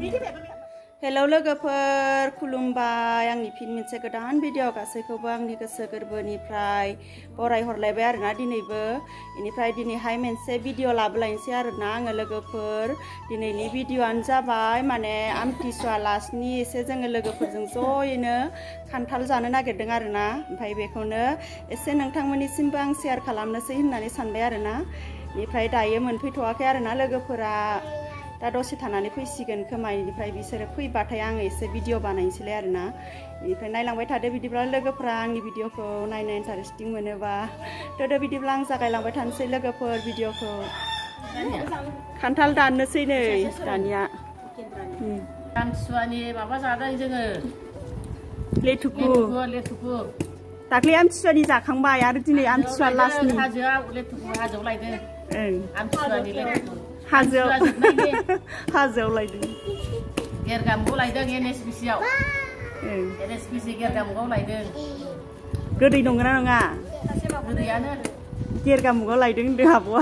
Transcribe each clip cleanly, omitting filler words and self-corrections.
Hello लोगोफोर खुलुमबाय आंनि फिन मोनसे गोदान भिडिअ गासैखौबो आंनि गोसो गोरबोनिफ्राय बरायहरलायबाय आरोना दिनैबो इनिफ्राय दिनैहाय मोनसे भिडिअ लाबोलायनोसै आरोना आङो लोगोफोर दिनैनि भिडिअआनो जाबाय माने आमथिसुवा लास्टनि एसे जोङो लोगोफोरजों ज'यैनो खान्थाल जानो नागिरदों आरोना ओमफ्राय बेखौनो एसे नोंथांमोननिसिमबो आं शेयार खालामनोसै होननानै सानबाय आरोना इनिफ्राय दायो मोनफैथ'वाखै आरोना लोगोफोरा दा दसे थानानै फैसिगोन खोमा इनिफ्राय बिसोरो फैबाथाय आङो एसे भिडिअ बानायनोसैलाय आरोना इनिफ्राय नायलांबाय थादो बिदिब्ला लोगोफोरा आंनि भिडिअखौ नायनो इन्टारेस्टिं मोनोबा थ' बिदिब्ला आं जागायलांबाय थानोसै लोगोफोर भिडिअखौ खान्थाल दाननोसै नै दानिया आमथिसुवानि माबा जादों जोङो लेथुखु दाख्लै आमथिसुवानि जाखांबाय आरो दिनै आमथिसुवा लास्टनि हाजोआव लेथुखु हाजोआव लायदों आमथिसुवानि लेथुखु हाजोआव लायदों गेरगामुगाव लायदों NSPC-आव NSPC गेरगामुगाव लायदों गोदै नंगौना नङा गोदैयानो गेरगामुगाव लायदों होनदों आब'आ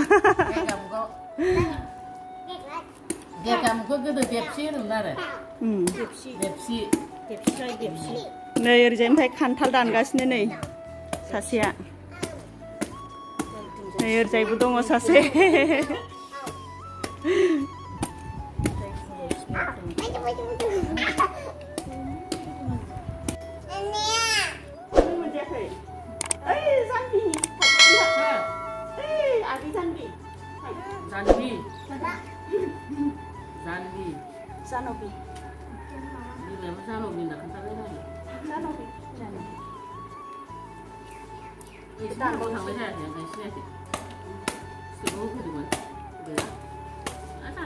गेरगामुखौ गोदो देबसि होनोमोन आरो देबसि नै ओरैजायनिफ्राय खान्थाल दानगासिनो नै सासेया नै ओरैजायबो दङ सासे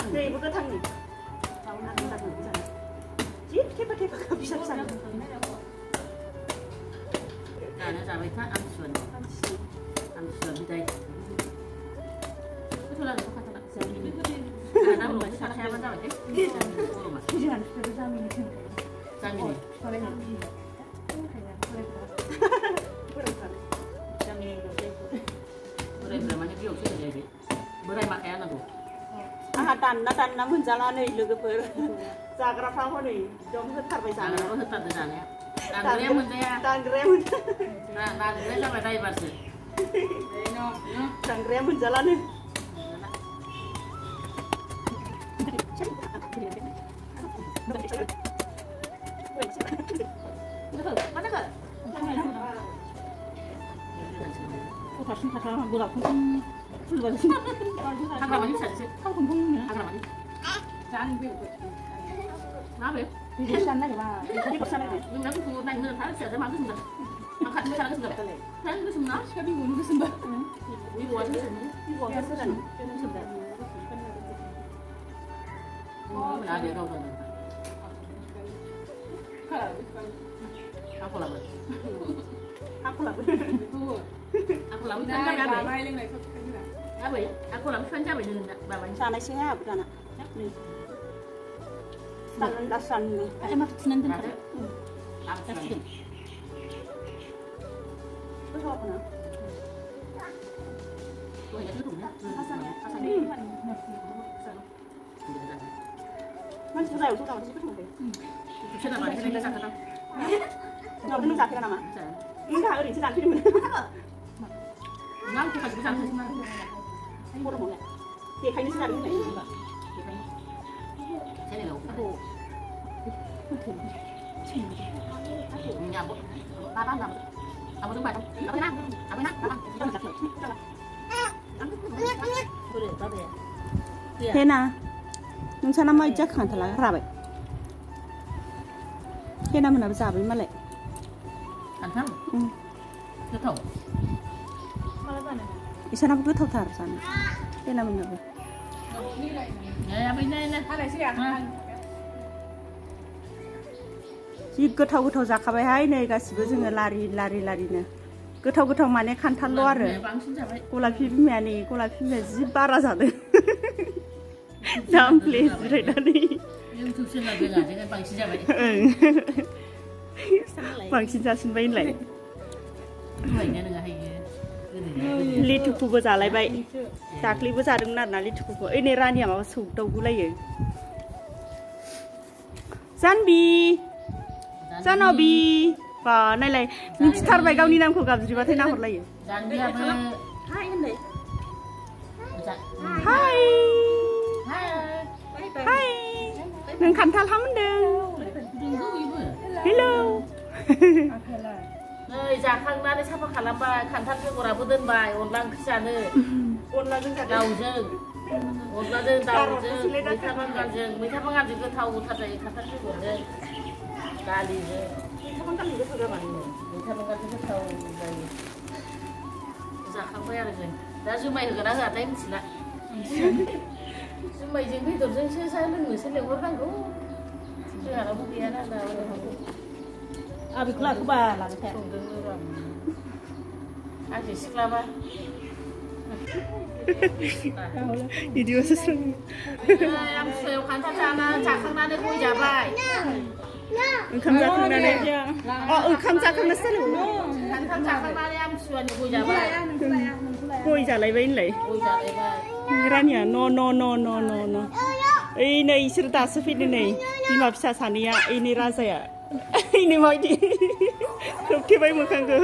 Ibu ketang nih. Tahu nanti tak bisa. Cip, cepat bisa bisa. Karena sampai tak amsun bidai. Betul lah, kata tak jamin. Karena belum siapa tahu deh. Jangan sudah jamin. Jamin. दानना मोनजाला नै लोगोफोर जाग्राफ्रा हनै एकदम होथारबाय जानायाव होथारदों जानाया दानग्राया मोनजाया दानग्राया जाबाय दायबारसो दानग्राया मोनजालानो 하나만이 찾으세요. 하나만이. 짠 비. 나왜? 이게 짠나 봐. 이거 짠나. 누나 그 나이 너 다른 셔도 만드신다. 막 같이 살아가신다. 다른 거 숨나? 셔비 뭐 누구 쓴다. 이거 완전 이거 완전 쓰는. 쓴다. 나 내가 오는. aku làm aku làm phân cho bệnh nhân bà bệnh sao này xí ha bukan nak ni tangan dasan ni ada masuk senang kan apa sih itu apa nak tuh ya itu hasan ni mana sudah itu tahu siapa tu sudah apa ini dah kata nggak benar sakit nama enggak hari sedang film nggak kita bisa senang Murah banget. Dia kayaknya sedang ini. Saya nih loh. Aduh. Nyambut. Apa nyambut? Apa tuh baca? Apa nak? Apa nak? Hena, nungsa nama ijak kan telah rabai. Hena mana bisa abis malek? Antam? Betul. Malah mana? Isana buku tahu tar sana. Hena mana bu? Ya, apa ini? Ada sih ya. Jid gotaw जाखाबायहाय नै गासिबो जोङो लारि-लारिनो गोथाव माने खान्थालल' आरो गलाफि बिमाया जि बारा जादों जामफ्ले जिरायनानै YouTube channel जोङो बांसिन जाबाय बांसिन जासिनबाय होनलाय लिथुखुबो जालायबाय दाख्लैबो जादोंमोन आरोना लिथुखुखौ ओइ नै रानिया माबा सौदावगुलायो जानबि जानबि बा नायलाय मिथिथारबाय गावनि नामखौ गाबज्रिबाथाय नाहरलायो जानबियाबो हाय होनदो हाय हाय नों खान्थाल हामदों हेलौ नै जाखांनानै साफा खालामबाय खान्थाल बेगराबो दोनबाय अनला ओंख्रि जानो अनलाजों दाउजों अनलाजों दाउजों मैथा बांगालजों गोथाव गोथार जायो खान्थाल बेगरजों दालिजों मैथा बांगालजों गोथाव जायो जाखांबाय आरो जों दा जुमाय होगोन ना होआथाय मिथिला जुमायजों बेदरजोंसो लोंनोसो लेंहरनांगौ जोंहानावबो गैयाना दा बेखौ लाखोबा लाखोथाय आंसो सिख्लाबा बिदिबासो सों आमथिसुवायाव खान्थाल जाखांनानै गय जाबाय ओंखाम जाखांनानै ओंखाम जाखांनासो जालायबाय खान्थाल जाखांनानै आमथिसुवानि गय जाबाय गय जालायबाय होनलाय गय जालायबाय रानिया न' ओइ नै इसोर दासो फैदो नै बिमा फिसा सानैया ओइनै राजाया ओइनै माबायदि खोबथेबाय मोखांखौ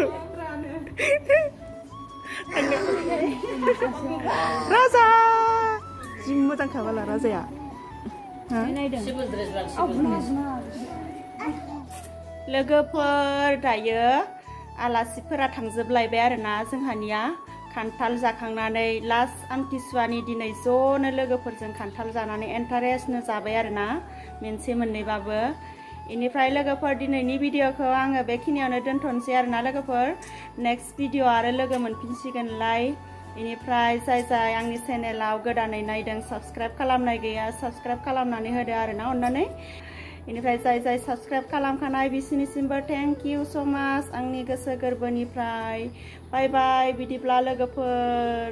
राजा जि मोजां खाबाला राजाया लोगोफोर दायो आलासिफोरा थांजोबलायबाय आरोना जोंहानिया खान्थाल जाखांनानै लास्ट आमथिसुवानि दिनै ज'नो लोगोफोरजों खान्थाल जानानै इन्टारेस्टनो जाबाय आरोना मोनसे मोननैबाबो इनिफ्राय लोगोफोर दिनैनि भिडिअखौ आङो बेखिनियावनो दोनथ'नोसै आरोना लोगोफोर नेक्स्ट भिडिअ आरो लोगो मोनफिनसिगोनलाय इनिफ्राय जाय आंनि चेनेलाव गोदानै नायदों साबस्क्राइब खालामनाय गैया साबस्क्राइब खालामनानै होदो आरोना अननानै इनिफ्राय जाय साबस्क्राइब खालामखानाय बिसोरनिसिमबो थेंक इउ स' माच आंनि गोसो गोरबोनिफ्राय बाय बाय बिदिब्ला लोगोफोर